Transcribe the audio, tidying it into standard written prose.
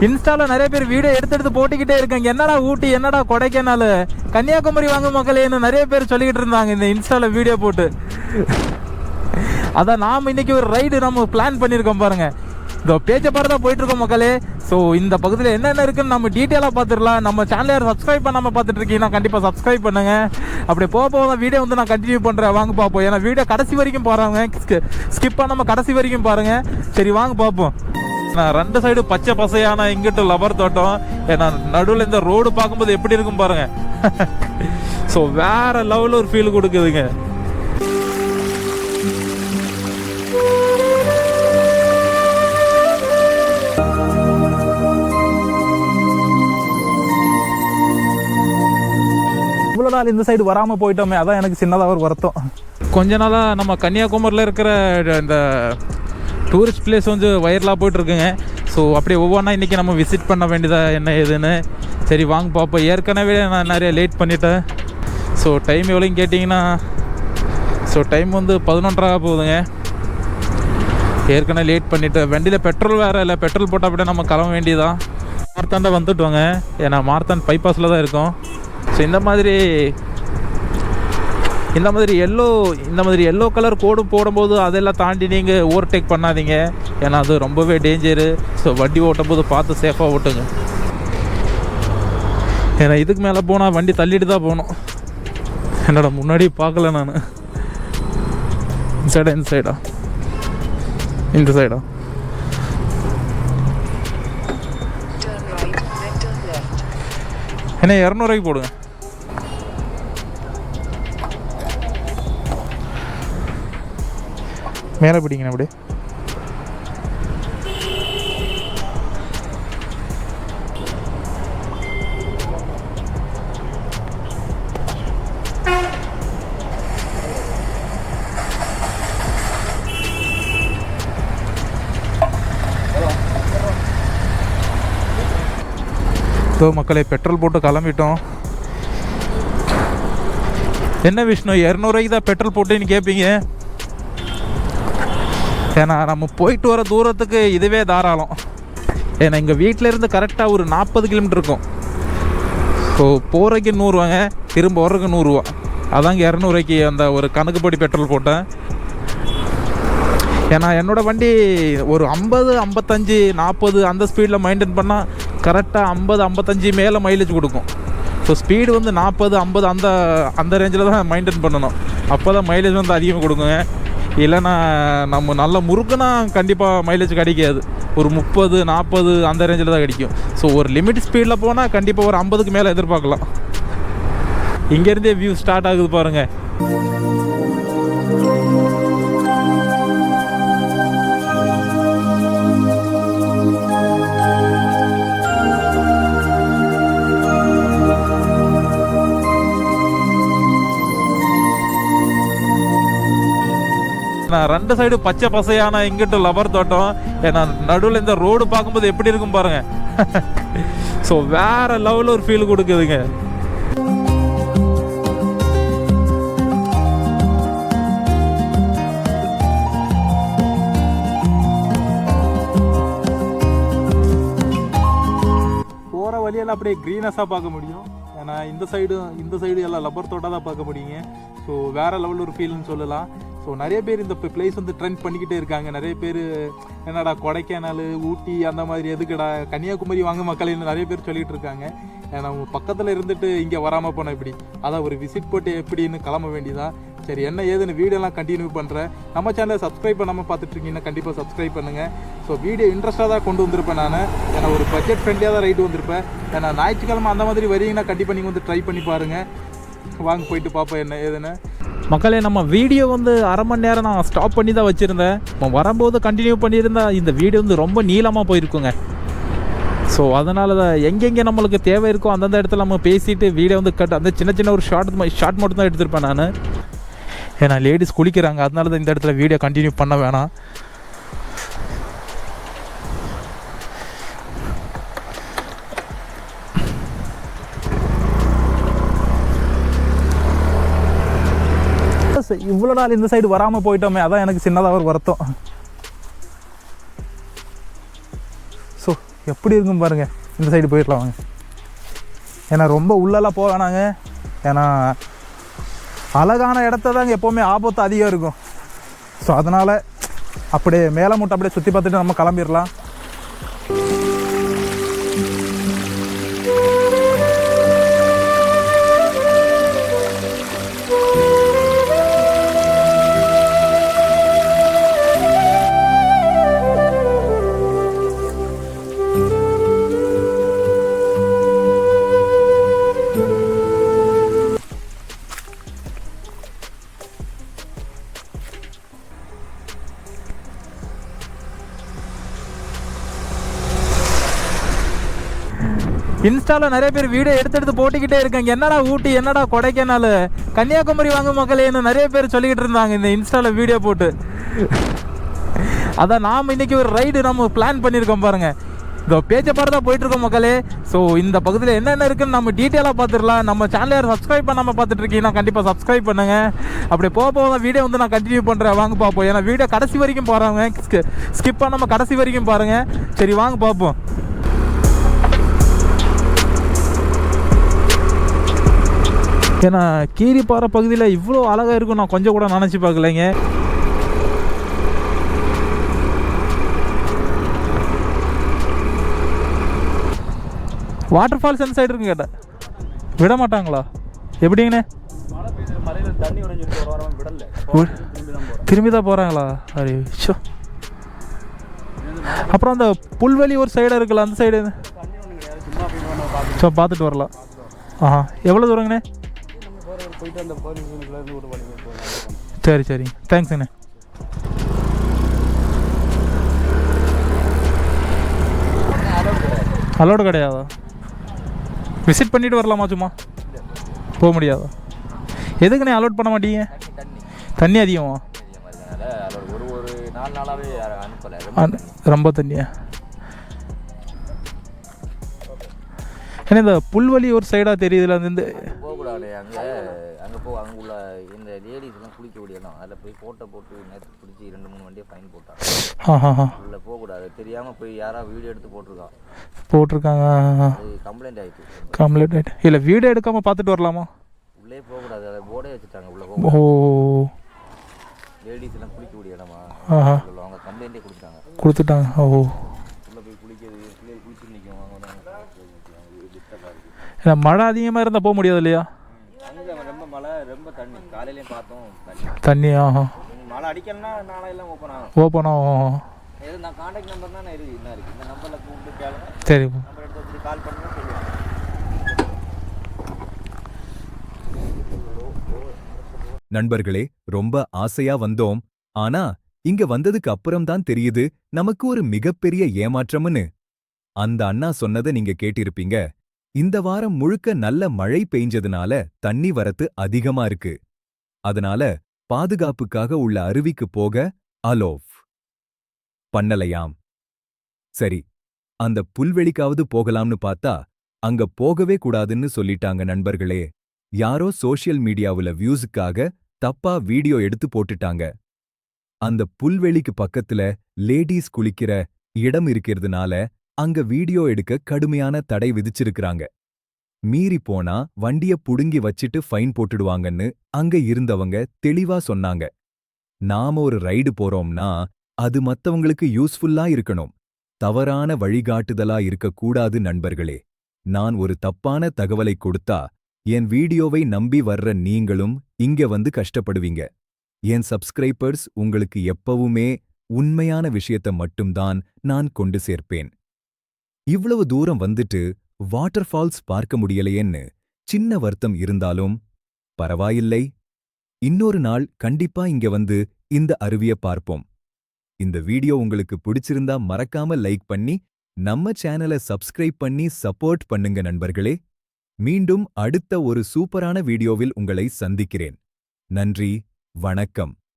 இன்ஸ்டாவில் நிறைய பேர் வீடியோ எடுத்து போட்டுக்கிட்டே இருக்காங்க. என்னடா ஊட்டி, என்னடா கொடைக்கானல், கன்னியாகுமரி வாங்க மக்களேன்னு நிறைய பேர் சொல்லிக்கிட்டு இருந்தாங்க இந்த இன்ஸ்டாவில் வீடியோ போட்டு. அதான் நாம் இன்னைக்கு ஒரு ரைடு நம்ம பிளான் பண்ணியிருக்கோம் பாருங்க. இந்த பேச்சை பாரு தான் போயிட்டுருக்கோம் மக்களே. ஸோ இந்த பகுதியில் என்னென்ன இருக்குன்னு நம்ம டீட்டெயிலாக பார்த்துடலாம். நம்ம சேனலை சப்ஸ்கிரைப் பண்ணாமல் பார்த்துட்டு இருக்கீங்கன்னா கண்டிப்பாக சப்ஸ்கிரைப் பண்ணுங்க. அப்படி போக வீடியோ வந்து நான் கண்டினியூ பண்ணுறேன். வாங்க பார்ப்போம். ஏன்னா வீடியோ கடைசி வரைக்கும் போகிறாங்க, ஸ்கிப் பண்ணாமல் கடைசி வரைக்கும் பாருங்கள். சரி வாங்க பார்ப்போம். நான் ரெண்டு சைடு பச்சை பசையான இங்கிட்டு லப்பர் தோட்டம். ஏன்னா நடுவில் இந்த ரோடு பார்க்கும்போது எப்படி இருக்கும் பாருங்க. ஸோ வேற லெவலில் ஒரு ஃபீல் கொடுக்குதுங்க. இவ்வளோ நாள் இந்த சைடு வராமல் போயிட்டோமே, அதான் எனக்கு சின்னதாக ஒரு வருத்தம். கொஞ்ச நாளாக நம்ம கன்னியாகுமரியில் இருக்கிற இந்த டூரிஸ்ட் பிளேஸ் வந்து வைரலாக போயிட்டுருக்குங்க. ஸோ அப்படியே ஒவ்வொன்றா இன்றைக்கி நம்ம விசிட் பண்ண வேண்டியதாக என்ன ஏதுன்னு. சரி வாங்க பார்ப்போம். ஏற்கனவே நான் நிறைய லேட் பண்ணிட்டேன். ஸோ டைம் எவ்வளோன்னு கேட்டிங்கன்னா, ஸோ டைம் வந்து 11:30 போகுதுங்க. ஏற்கனவே லேட் பண்ணிவிட்டு வண்டியில் பெட்ரோல் வேறு இல்லை. பெட்ரோல் போட்டால் அப்படியே நம்ம கிளம்ப வேண்டியதான். மார்த்தாண்டா வந்துட்டுவாங்க. ஏன்னா மார்த்தான் பைபாஸில் தான் இருக்கும். ஸோ இந்த மாதிரி எல்லோ கலர் கோடு போடும்போது அதெல்லாம் தாண்டி நீங்கள் ஓவர்டேக் பண்ணாதீங்க. ஏன்னா அது ரொம்பவே டேஞ்சரு. ஸோ வண்டி ஓட்டும் போது பார்த்து சேஃபாக ஓட்டுங்க. ஏன்னா இதுக்கு மேலே போனால் வண்டி தள்ளிட்டு தான் போகணும். என்னோட முன்னாடி பார்க்கல நான். இந்த சைடா என்ன 200 போடுங்க. மேலே பிடிங்கண்ணா அப்படியே. மக்களே பெட்ரோல் போட்டு கிளம்பிட்டோம். என்ன விஷ்ணு 200 தான் பெட்ரோல் போட்டுன்னு கேட்பீங்க. ஏன்னா நம்ம போயிட்டு வர தூரத்துக்கு இதுவே தாராளம். ஏன்னா எங்கள் வீட்டிலேருந்து கரெக்டாக ஒரு 40 கிலோமீட்டர் இருக்கும். ஸோ போகிறதுக்கு 100 ரூபாங்க, திரும்ப வர்றதுக்கு 100 ரூபா. அதாங்க 200 அந்த ஒரு கணக்குப்படி பெட்ரோல் போட்டேன். ஏன்னா என்னோடய வண்டி ஒரு 50, 55, 40 அந்த ஸ்பீடில் மெயின்டைன் பண்ணால் கரெக்டாக 50, 55 மேலே மைலேஜ் கொடுக்கும். ஸோ ஸ்பீடு வந்து 40, 50 அந்த ரேஞ்சில் தான் மெயின்டைன் பண்ணணும். அப்போ தான் மைலேஜ் வந்து அதிகமாக கொடுக்குங்க. இல்லைன்னா நம்ம நல்ல முறுக்குன்னா கண்டிப்பாக மைலேஜ் கிடைக்காது. ஒரு 30, 40 அந்த ரேஞ்சில் தான் கிடைக்கும். ஸோ ஒரு லிமிட் ஸ்பீடில் போனால் கண்டிப்பாக ஒரு 50க்கு மேலே எதிர்பார்க்கலாம். இங்கேருந்தே வியூ ஸ்டார்ட் ஆகுது பாருங்கள். ரெண்டு சைடு பச்சை பசையான இங்கிட்டு லப்பர் தோட்டம். ஏன்னா நடுவில் இந்த ரோடு பார்க்கும்போது எப்படி இருக்கும் பாருங்க. ஸோ வேற லெவலில் ஒரு ஃபீல் கொடுக்குதுங்க. போகிற வழியெல்லாம் அப்படியே க்ரீனஸாக பார்க்க முடியும். ஏன்னா இந்த சைடு எல்லாம் லப்பர் தோட்டம் தான் பார்க்க முடியுங்க. ஸோ வேற லெவலில் ஒரு ஃபீல்னு சொல்லலாம். ஸோ நிறைய பேர் இந்த பிளேஸ் வந்து ட்ரெண்ட் பண்ணிக்கிட்டே இருக்காங்க. நிறைய பேர் என்னடா கொடைக்கானல், ஊட்டி அந்த மாதிரி எதுக்குடா, கன்னியாகுமரி வாங்க மக்கள்னு நிறைய பேர் சொல்லிகிட்டு இருக்காங்க. நம்ம பக்கத்தில் இருந்துட்டு இங்கே வராமல் போனால் எப்படி, அதான் ஒரு விசிட் போட்டு எப்படின்னு கிளம்ப வேண்டியதான். சரி என்ன ஏதுன்னு வீடியோலாம் கண்டினியூ பண்ணுறேன். நம்ம சேனலை சப்ஸ்கிரைப் பண்ணாமல் பார்த்துட்ருக்கீங்கன்னா கண்டிப்பாக சப்ஸ்கிரைப் பண்ணுங்கள். ஸோ வீடியோ இன்ட்ரெஸ்ட்டாக தான் கொண்டு வந்திருப்பேன் நான். ஏன்னா ஒரு பட்ஜெட் ஃப்ரெண்ட்லியாக தான் ரைட்டு வந்திருப்பேன். ஏன்னா ஞாயிற்றுக்கிழமை அந்த மாதிரி வரீங்கன்னா கண்டிப்பாக நீங்கள் வந்து ட்ரை பண்ணி பாருங்கள். வாங்க போயிட்டு பார்ப்போம் என்ன ஏதுன்னு. மக்களே நம்ம வீடியோ வந்து அரை மணி நேரம் நான் ஸ்டாப் பண்ணி தான் வச்சுருந்தேன். வரும்போது கண்டினியூ பண்ணியிருந்தா இந்த வீடியோ வந்து ரொம்ப நீளமாக போயிருக்குங்க. ஸோ அதனால தான் எங்கெங்கே நம்மளுக்கு தேவை இருக்கோ அந்தந்த இடத்துல நம்ம பேசிட்டு வீடியோ வந்து அந்த சின்ன ஒரு ஷார்ட் மட்டும் தான் எடுத்திருப்பேன் நான். ஏன்னா லேடிஸ் குளிக்கிறாங்க, அதனால தான் இந்த இடத்துல வீடியோ கண்டினியூ பண்ண வேணாம். இவ்வளோ நாள் இந்த சைடு வராமல் போயிட்டோமே, அதான் எனக்கு சின்னதாக ஒரு வருத்தம். ஸோ எப்படி இருக்கும் பாருங்கள். இந்த சைடு போயிடலாம் வாங்க. ஏன்னா ரொம்ப உள்ளெல்லாம் போக வேணாங்க. ஏன்னா அழகான இடத்த தாங்க எப்போவுமே ஆபத்து அதிகம் இருக்கும். ஸோ அதனால் அப்படியே மேலே மட்டும் அப்படியே சுற்றி பார்த்துட்டு நம்ம கிளம்பிடலாம். இன்ஸ்டாவில் நிறைய பேர் வீடியோ எடுத்து போட்டுக்கிட்டே இருக்காங்க. என்னடா ஊட்டி, என்னடா கொடைக்கானல், கன்னியாகுமரி வாங்க மக்களேன்னு நிறைய பேர் சொல்லிக்கிட்டு இருந்தாங்க இந்த இன்ஸ்டாவில் வீடியோ போட்டு. அதான் நாம் இன்றைக்கி ஒரு ரைடு நம்ம பிளான் பண்ணியிருக்கோம் பாருங்கள். இந்த பேச்சை பாரு தான் போயிட்டுருக்கோம் மக்களே. ஸோ இந்த பகுதியில் என்னென்ன இருக்குன்னு நம்ம டீட்டெயிலாக பார்த்துடலாம். நம்ம சேனலை யாரும் சப்ஸ்கிரைப் பண்ணாமல் பார்த்துட்ருக்கீங்கன்னா கண்டிப்பாக சப்ஸ்கிரைப் பண்ணுங்கள். அப்படி போக வீடியோ வந்து நான் கண்டினியூ பண்ணுறேன். வாங்க பார்ப்போம். ஏன்னா வீடியோ கடைசி வரைக்கும் போகிறாங்க, ஸ்கிப் பண்ணாமல் கடைசி வரைக்கும் பாருங்கள். சரி வாங்க பார்ப்போம். ஏன்னா கீரிப்பாறை பகுதியில் இவ்வளோ அழகாக இருக்கும் நான் கொஞ்சம் கூட நினச்சி பார்க்கலைங்க. வாட்டர் ஃபால்ஸ் எந்த சைடு இருக்குன்னு கேட்டேன். விட மாட்டாங்களா? எப்படிங்கண்ணே? திரும்பி தான் போகிறாங்களா? Array show. அப்புறம் அந்த புல்வெளி ஒரு சைடாக இருக்குல்ல, அந்த சைடு ஸோ பார்த்துட்டு வரலாம். ஆஹா, எவ்வளோ தூரங்கண்ணே? சரி சரி, தேங்க்ஸ்ண்ணே. அலோடு கிடையாதா? விசிட் பண்ணிட்டு வரலாமா? சும்மா போக முடியாதா? எதுக்குண்ணே அலோட் பண்ண மாட்டீங்க? தண்ணி அதிகமா? ரொம்ப தண்ணியா? ஏன்னா இந்த புல்வெளி ஒரு சைடாக தெரியுதுல, அந்த போகக்கூடாது. அங்கே உள்ள இந்த லேடிஸ்லாம் குளிக்க முடியலாம். அதில் போய் ஃபோட்டோ போட்டு நேற்று பிடிச்சி 2-3 வண்டியை ஃபைன் போட்டாங்க. உள்ளே போகக்கூடாது. தெரியாமல் போய் யாராவது வீடியோ எடுத்து போட்டிருக்காங்க. கம்ப்ளைண்ட் ஆகிட்டு. இல்லை வீடியோ எடுக்காமல் பார்த்துட்டு வரலாமா? உள்ளே போகக்கூடாது. அதை போர்டே வச்சுட்டாங்க. உள்ளே போக லேடிஸ்லாம் குளிக்க முடிய இடமா அவங்க கம்ப்ளைண்ட்டே கொடுத்துட்டாங்க. ஓ, உள்ளே போய் குளிக்கிறது, பிள்ளைகள் குளிச்சு நிற்கும். ஏன்னா மழை அதிகமாக இருந்தால் போக முடியாது இல்லையா? அங்கே ரொம்ப மழை, ரொம்ப தண்ணி. காலையிலையும் பார்த்தோம் தண்ணி. மழை அடிக்கலன்னா நாளையெல்லாம் ஓப்பன் ஆகும். நான் கான்டாக்ட் நம்பர் தான் இருக்குது. என்ன இருக்குது இந்த நம்பரில் கூப்பிட்டு கேளுங்க. சரி, நம்பர் எடுத்து வச்சுட்டு கால் பண்ணுங்க, சொல்லுவாங்க. நண்பர்களே, ரொம்ப ஆசையா வந்தோம். ஆனா இங்க வந்ததுக்கு அப்புறம்தான் தெரியுது நமக்கு ஒரு மிகப்பெரிய ஏமாற்றம்னு. அந்த அண்ணா சொன்னதை நீங்க கேட்டிருப்பீங்க. இந்த வாரம் முழுக்க நல்ல மழை பெய்ஞ்சதுனால தண்ணி வரத்து அதிகமா இருக்கு. அதனால பாதுகாப்புக்காக உள்ள அருவிக்கு போக அலோவ் பண்ணலையாம். சரி, அந்த புல்வெளிக்காவது போகலாம்னு பார்த்தா அங்க போகவே கூடாதுன்னு சொல்லிட்டாங்க நண்பர்களே. யாரோ சோஷியல் மீடியாவுல வியூஸுக்காக தப்பா வீடியோ எடுத்து போட்டுட்டாங்க. அந்த புல்வெளிக்கு பக்கத்துல லேடீஸ் குளிக்கிற இடம் இருக்கிறதுனால அங்க வீடியோ எடுக்க கடுமையான தடை விதிச்சிருக்கிறாங்க. மீறி போனா வண்டிய புடுங்கி வச்சிட்டு ஃபைன் போட்டுடுவாங்கன்னு அங்க இருந்தவங்க தெளிவா சொன்னாங்க. நாம ஒரு ரைடு போறோம்னா அது மத்தவங்களுக்கு யூஸ்ஃபுல்லா இருக்கணும், தவறான வழிகாட்டுதலா இருக்கக்கூடாது நண்பர்களே. நான் ஒரு தப்பான தகவலை கொடுத்தா என் வீடியோவை நம்பி வர்ற நீங்களும் இங்க வந்து கஷ்டப்படுவீங்க. என் சப்ஸ்கிரைபர்ஸ் உங்களுக்கு எப்பவுமே உண்மையான விஷயத்த மட்டும்தான் நான் கொண்டு சேர்ப்பேன். இவ்வளவு தூரம் வந்துட்டு வாட்டர் ஃபால்ஸ் பார்க்க முடியலையேன்னு சின்ன வருத்தம் இருந்தாலும் பரவாயில்லை. இன்னொரு நாள் கண்டிப்பா இங்க வந்து இந்த அருவிய பார்ப்போம். இந்த வீடியோ உங்களுக்கு பிடிச்சிருந்தா மறக்காம லைக் பண்ணி நம்ம சேனலை சப்ஸ்கிரைப் பண்ணி சப்போர்ட் பண்ணுங்க நண்பர்களே. மீண்டும் அடுத்த ஒரு சூப்பரான வீடியோவில் உங்களை சந்திக்கிறேன். நன்றி, வணக்கம்.